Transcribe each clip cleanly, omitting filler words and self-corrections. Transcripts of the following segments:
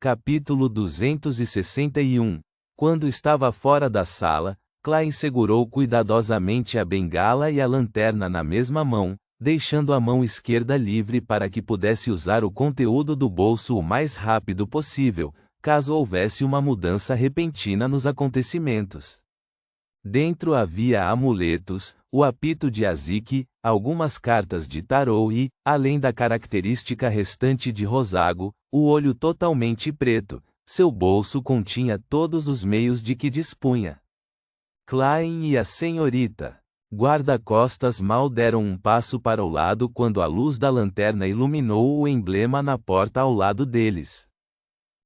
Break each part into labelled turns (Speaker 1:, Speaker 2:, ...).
Speaker 1: Capítulo 261. Quando estava fora da sala, Klein segurou cuidadosamente a bengala e a lanterna na mesma mão, deixando a mão esquerda livre para que pudesse usar o conteúdo do bolso o mais rápido possível, caso houvesse uma mudança repentina nos acontecimentos. Dentro havia amuletos, o apito de Azik, algumas cartas de tarô e, além da característica restante de Rosago, o olho totalmente preto. Seu bolso continha todos os meios de que dispunha. Klein e a senhorita guarda-costas mal deram um passo para o lado quando a luz da lanterna iluminou o emblema na porta ao lado deles.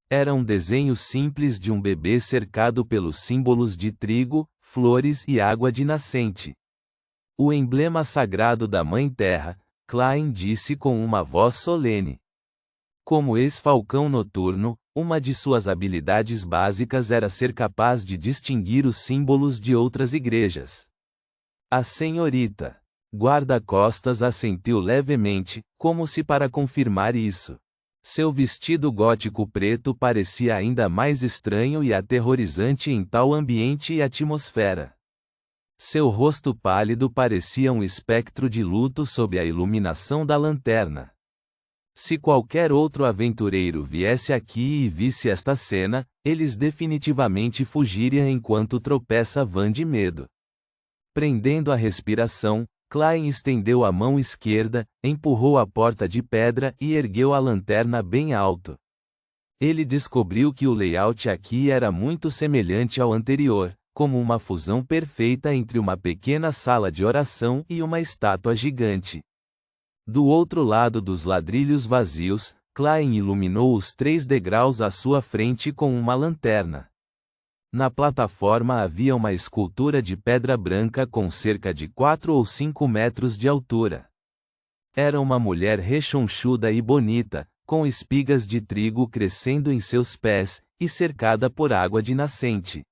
Speaker 1: Era um desenho simples de um bebê cercado pelos símbolos de trigo, flores e água de nascente. O emblema sagrado da Mãe Terra, Klein disse com uma voz solene. Como ex-falcão noturno, uma de suas habilidades básicas era ser capaz de distinguir os símbolos de outras igrejas. A senhorita guarda-costas assentiu levemente, como se para confirmar isso. Seu vestido gótico preto parecia ainda mais estranho e aterrorizante em tal ambiente e atmosfera. Seu rosto pálido parecia um espectro de luto sob a iluminação da lanterna. Se qualquer outro aventureiro viesse aqui e visse esta cena, eles definitivamente fugiriam enquanto tropeça vã de medo. Prendendo a respiração, Klein estendeu a mão esquerda, empurrou a porta de pedra e ergueu a lanterna bem alto. Ele descobriu que o layout aqui era muito semelhante ao anterior, como uma fusão perfeita entre uma pequena sala de oração e uma estátua gigante. Do outro lado dos ladrilhos vazios, Klein iluminou os 3 degraus à sua frente com uma lanterna. Na plataforma havia uma escultura de pedra branca com cerca de 4 ou 5 metros de altura. Era uma mulher rechonchuda e bonita, com espigas de trigo crescendo em seus pés, e cercada por água de nascente.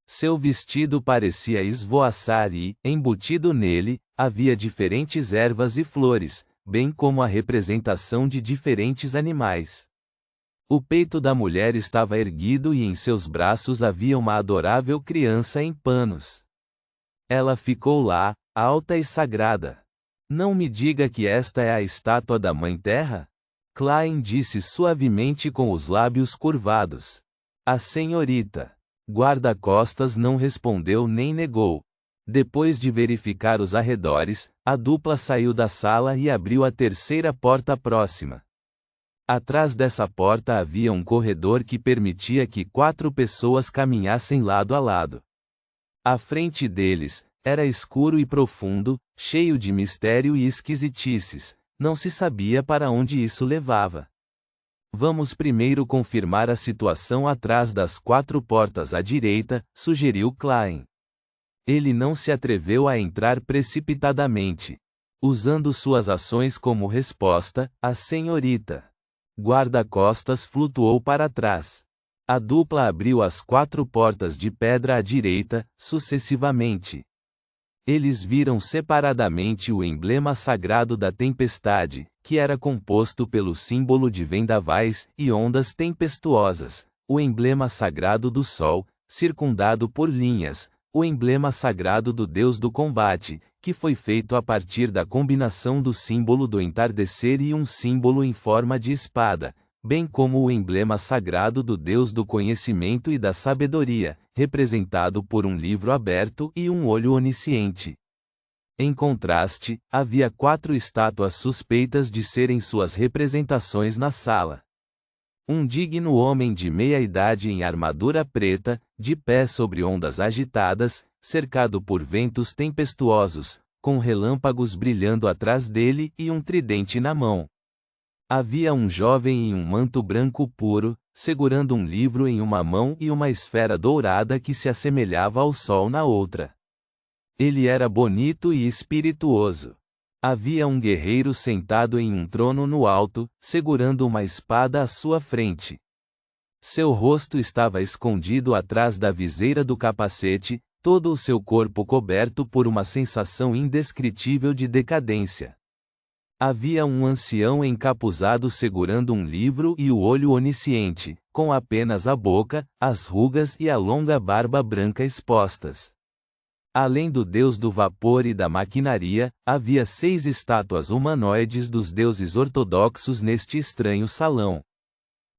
Speaker 1: Seu vestido parecia esvoaçar e, embutido nele, havia diferentes ervas e flores, bem como a representação de diferentes animais. O peito da mulher estava erguido e em seus braços havia uma adorável criança em panos. Ela ficou lá, alta e sagrada. Não me diga que esta é a estátua da Mãe Terra? Klein disse suavemente com os lábios curvados. A senhorita guarda-costas não respondeu nem negou. Depois de verificar os arredores, a dupla saiu da sala e abriu a terceira porta próxima. Atrás dessa porta havia um corredor que permitia que 4 pessoas caminhassem lado a lado. À frente deles, era escuro e profundo, cheio de mistério e esquisitices, não se sabia para onde isso levava. Vamos primeiro confirmar a situação atrás das 4 portas à direita, sugeriu Klein. Ele não se atreveu a entrar precipitadamente. Usando suas ações como resposta, a senhorita guarda-costas flutuou para trás. A dupla abriu as 4 portas de pedra à direita, sucessivamente. Eles viram separadamente o emblema sagrado da tempestade, que era composto pelo símbolo de vendavais e ondas tempestuosas, o emblema sagrado do sol, circundado por linhas, o emblema sagrado do deus do combate, que foi feito a partir da combinação do símbolo do entardecer e um símbolo em forma de espada, bem como o emblema sagrado do deus do conhecimento e da sabedoria, representado por um livro aberto e um olho onisciente. Em contraste, havia 4 estátuas suspeitas de serem suas representações na sala. Um digno homem de meia-idade em armadura preta, de pé sobre ondas agitadas, cercado por ventos tempestuosos, com relâmpagos brilhando atrás dele e um tridente na mão. Havia um jovem em um manto branco puro, segurando um livro em uma mão e uma esfera dourada que se assemelhava ao sol na outra. Ele era bonito e espirituoso. Havia um guerreiro sentado em um trono no alto, segurando uma espada à sua frente. Seu rosto estava escondido atrás da viseira do capacete, todo o seu corpo coberto por uma sensação indescritível de decadência. Havia um ancião encapuzado segurando um livro e o olho onisciente, com apenas a boca, as rugas e a longa barba branca expostas. Além do deus do vapor e da maquinaria, havia 6 estátuas humanoides dos deuses ortodoxos neste estranho salão.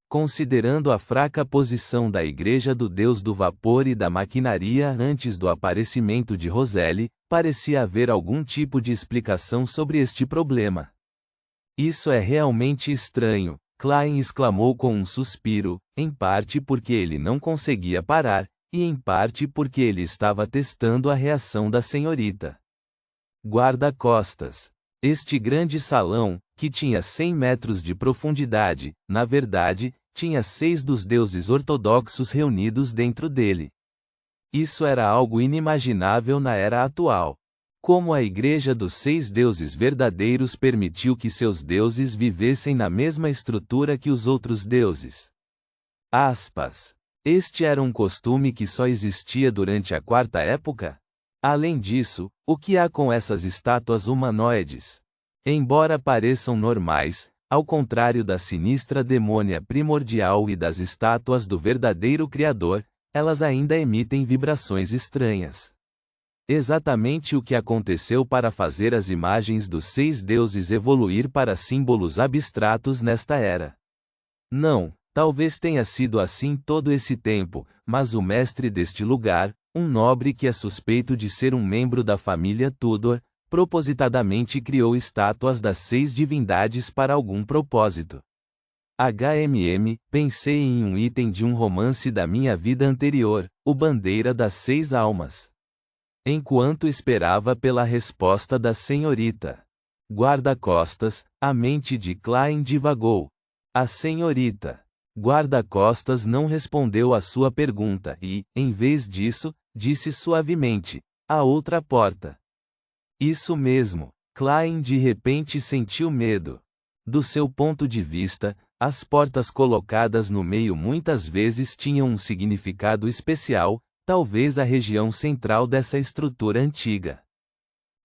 Speaker 1: Considerando a fraca posição da Igreja do Deus do Vapor e da Maquinaria antes do aparecimento de Roseli, parecia haver algum tipo de explicação sobre este problema. Isso é realmente estranho, Klein exclamou com um suspiro, em parte porque ele não conseguia parar, e em parte porque ele estava testando a reação da senhorita. Guarda-costas. Este grande salão, que tinha 100 metros de profundidade, na verdade, tinha 6 dos deuses ortodoxos reunidos dentro dele. Isso era algo inimaginável na era atual. Como a Igreja dos 6 deuses verdadeiros permitiu que seus deuses vivessem na mesma estrutura que os outros deuses? Aspas. Este era um costume que só existia durante a Quarta Época? Além disso, o que há com essas estátuas humanoides? Embora pareçam normais, ao contrário da sinistra demônia primordial e das estátuas do verdadeiro Criador, elas ainda emitem vibrações estranhas. Exatamente o que aconteceu para fazer as imagens dos 6 deuses evoluir para símbolos abstratos nesta era? Não. Talvez tenha sido assim todo esse tempo, mas o mestre deste lugar, um nobre que é suspeito de ser um membro da família Tudor, propositadamente criou estátuas das 6 divindades para algum propósito. Pensei em um item de um romance da minha vida anterior, O Bandeira das 6 Almas. Enquanto esperava pela resposta da senhorita Guarda-costas, a mente de Klein divagou. A senhorita Guarda-costas não respondeu à sua pergunta e, em vez disso, disse suavemente: a outra porta. Isso mesmo, Klein de repente sentiu medo. Do seu ponto de vista, as portas colocadas no meio muitas vezes tinham um significado especial, talvez a região central dessa estrutura antiga.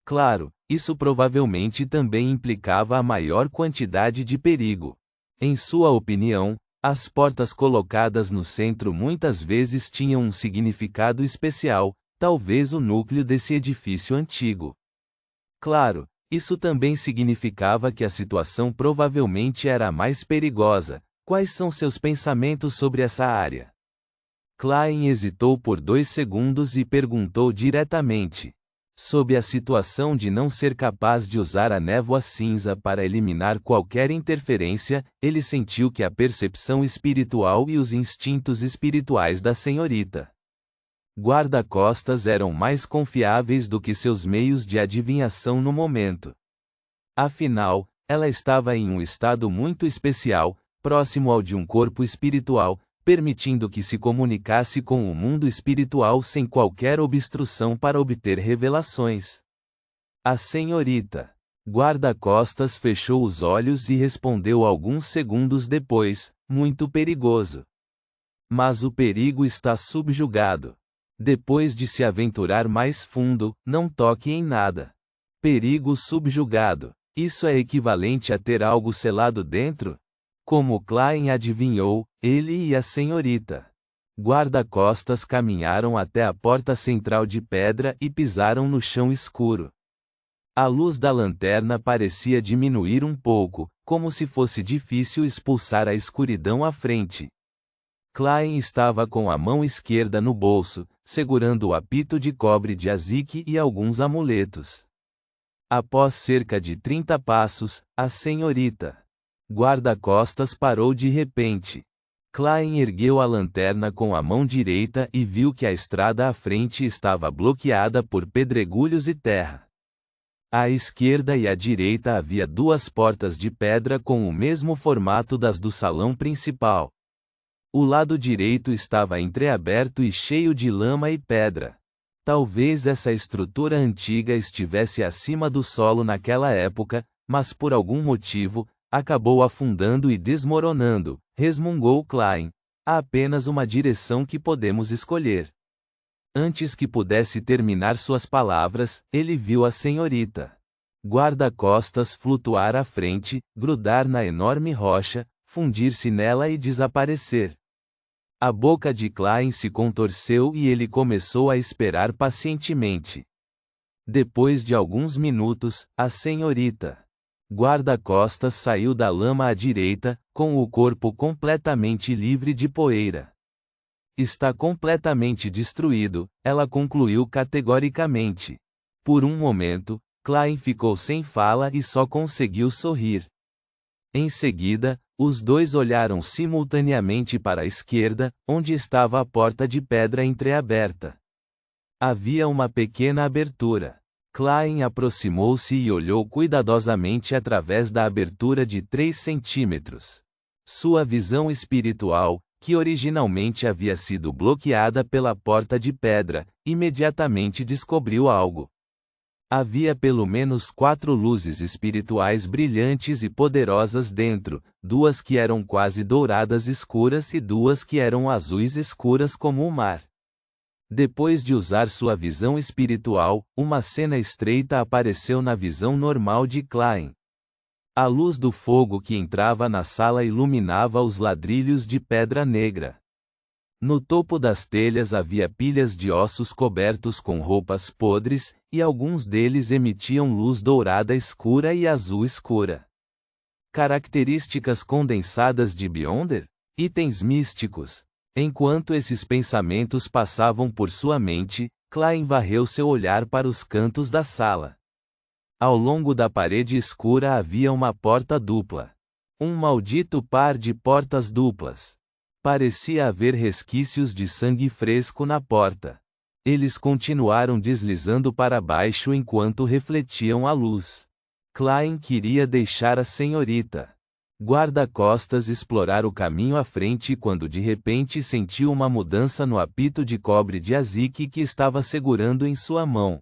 Speaker 1: Claro, isso provavelmente também implicava a maior quantidade de perigo. Em sua opinião, as portas colocadas no centro muitas vezes tinham um significado especial, talvez o núcleo desse edifício antigo. Claro, isso também significava que a situação provavelmente era a mais perigosa. Quais são seus pensamentos sobre essa área? Klein hesitou por 2 segundos e perguntou diretamente. Sob a situação de não ser capaz de usar a névoa cinza para eliminar qualquer interferência, ele sentiu que a percepção espiritual e os instintos espirituais da senhorita Guarda-costas eram mais confiáveis do que seus meios de adivinhação no momento. Afinal, ela estava em um estado muito especial, próximo ao de um corpo espiritual, permitindo que se comunicasse com o mundo espiritual sem qualquer obstrução para obter revelações. A senhorita Guarda-costas fechou os olhos e respondeu alguns segundos depois: muito perigoso. Mas o perigo está subjugado. Depois de se aventurar mais fundo, não toque em nada. Perigo subjugado. Isso é equivalente a ter algo selado dentro? Como Klein adivinhou, ele e a senhorita Guarda-costas caminharam até a porta central de pedra e pisaram no chão escuro. A luz da lanterna parecia diminuir um pouco, como se fosse difícil expulsar a escuridão à frente. Klein estava com a mão esquerda no bolso, segurando o apito de cobre de Azik e alguns amuletos. Após cerca de 30 passos, a senhorita Guarda-costas parou de repente. Klein ergueu a lanterna com a mão direita e viu que a estrada à frente estava bloqueada por pedregulhos e terra. À esquerda e à direita havia 2 portas de pedra com o mesmo formato das do salão principal. O lado direito estava entreaberto e cheio de lama e pedra. Talvez essa estrutura antiga estivesse acima do solo naquela época, mas por algum motivo, acabou afundando e desmoronando, resmungou Klein. Há apenas uma direção que podemos escolher. Antes que pudesse terminar suas palavras, ele viu a senhorita Guarda-costas flutuar à frente, grudar na enorme rocha, fundir-se nela e desaparecer. A boca de Klein se contorceu e ele começou a esperar pacientemente. Depois de alguns minutos, a senhorita guarda-costas saiu da lama à direita, com o corpo completamente livre de poeira. Está completamente destruído, ela concluiu categoricamente. Por um momento, Klein ficou sem fala e só conseguiu sorrir. Em seguida, os dois olharam simultaneamente para a esquerda, onde estava a porta de pedra entreaberta. Havia uma pequena abertura. Klein aproximou-se e olhou cuidadosamente através da abertura de 3 centímetros. Sua visão espiritual, que originalmente havia sido bloqueada pela porta de pedra, imediatamente descobriu algo. Havia pelo menos 4 luzes espirituais brilhantes e poderosas dentro, 2 que eram quase douradas escuras e 2 que eram azuis escuras como o mar. Depois de usar sua visão espiritual, uma cena estreita apareceu na visão normal de Klein. A luz do fogo que entrava na sala iluminava os ladrilhos de pedra negra. No topo das telhas havia pilhas de ossos cobertos com roupas podres, e alguns deles emitiam luz dourada escura e azul escura. Características condensadas de Beyonder? Itens místicos. Enquanto esses pensamentos passavam por sua mente, Klein varreu seu olhar para os cantos da sala. Ao longo da parede escura havia uma porta dupla. Um maldito par de portas duplas. Parecia haver resquícios de sangue fresco na porta. Eles continuaram deslizando para baixo enquanto refletiam a luz. Klein queria deixar a senhorita guarda-costas explorar o caminho à frente quando de repente sentiu uma mudança no apito de cobre de azique que estava segurando em sua mão.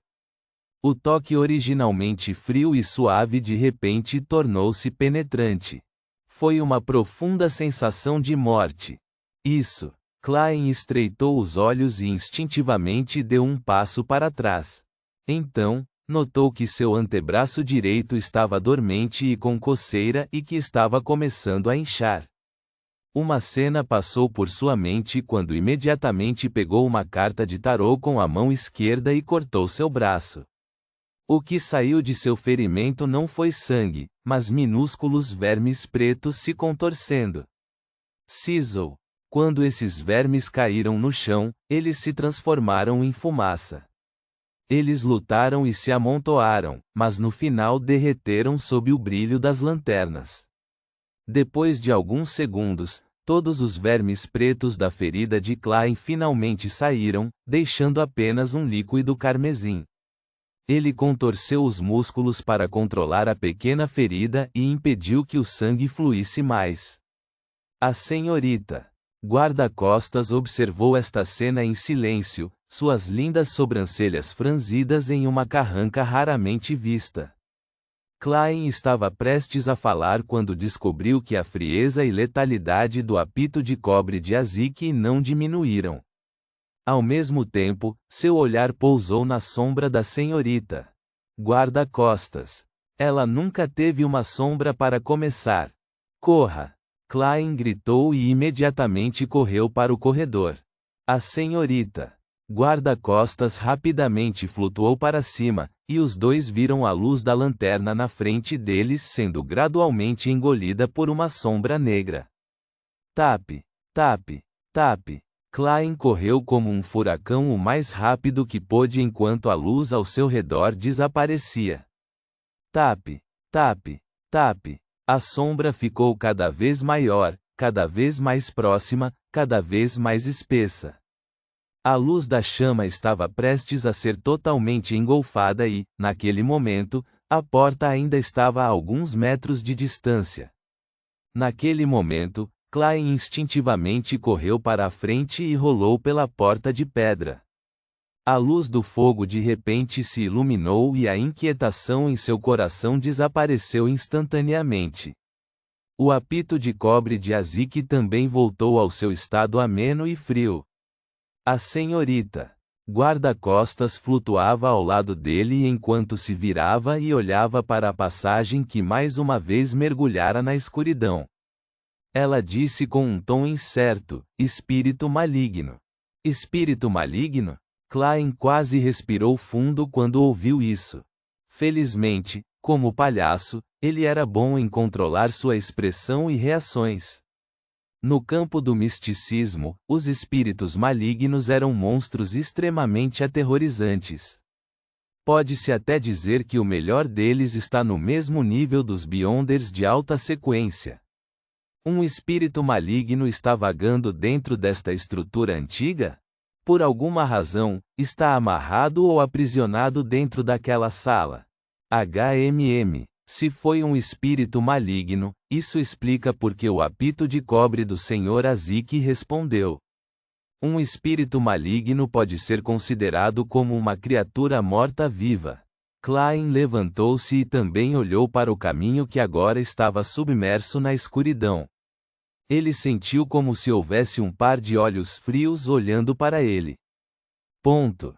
Speaker 1: O toque originalmente frio e suave de repente tornou-se penetrante. Foi uma profunda sensação de morte. Isso. Klein estreitou os olhos e instintivamente deu um passo para trás. Então, notou que seu antebraço direito estava dormente e com coceira e que estava começando a inchar. Uma cena passou por sua mente quando imediatamente pegou uma carta de tarô com a mão esquerda e cortou seu braço. O que saiu de seu ferimento não foi sangue, mas minúsculos vermes pretos se contorcendo. Sizzle. Quando esses vermes caíram no chão, eles se transformaram em fumaça. Eles lutaram e se amontoaram, mas no final derreteram sob o brilho das lanternas. Depois de alguns segundos, todos os vermes pretos da ferida de Klein finalmente saíram, deixando apenas um líquido carmesim. Ele contorceu os músculos para controlar a pequena ferida e impediu que o sangue fluísse mais. A senhorita guarda-costas observou esta cena em silêncio, suas lindas sobrancelhas franzidas em uma carranca raramente vista. Klein estava prestes a falar quando descobriu que a frieza e letalidade do apito de cobre de azique não diminuíram. Ao mesmo tempo, seu olhar pousou na sombra da senhorita guarda-costas. Ela nunca teve uma sombra para começar. Corra! Klein gritou e imediatamente correu para o corredor. A senhorita guarda-costas rapidamente flutuou para cima, e os dois viram a luz da lanterna na frente deles sendo gradualmente engolida por uma sombra negra. Tap, tap, tap. Klein correu como um furacão o mais rápido que pôde enquanto a luz ao seu redor desaparecia. Tap, tap, tap. A sombra ficou cada vez maior, cada vez mais próxima, cada vez mais espessa. A luz da chama estava prestes a ser totalmente engolfada e, naquele momento, a porta ainda estava a alguns metros de distância. Naquele momento, Klein instintivamente correu para a frente e rolou pela porta de pedra. A luz do fogo de repente se iluminou e a inquietação em seu coração desapareceu instantaneamente. O apito de cobre de azique também voltou ao seu estado ameno e frio. A senhorita Guarda-costas flutuava ao lado dele enquanto se virava e olhava para a passagem que mais uma vez mergulhara na escuridão. Ela disse com um tom incerto: espírito maligno. Espírito maligno? Klein quase respirou fundo quando ouviu isso. Felizmente, como palhaço, ele era bom em controlar sua expressão e reações. No campo do misticismo, os espíritos malignos eram monstros extremamente aterrorizantes. Pode-se até dizer que o melhor deles está no mesmo nível dos Beyonders de alta sequência. Um espírito maligno está vagando dentro desta estrutura antiga? Por alguma razão, está amarrado ou aprisionado dentro daquela sala. Se foi um espírito maligno, isso explica porque o apito de cobre do Sr. Azik respondeu. Um espírito maligno pode ser considerado como uma criatura morta-viva. Klein levantou-se e também olhou para o caminho que agora estava submerso na escuridão. Ele sentiu como se houvesse um par de olhos frios olhando para ele. Ponto.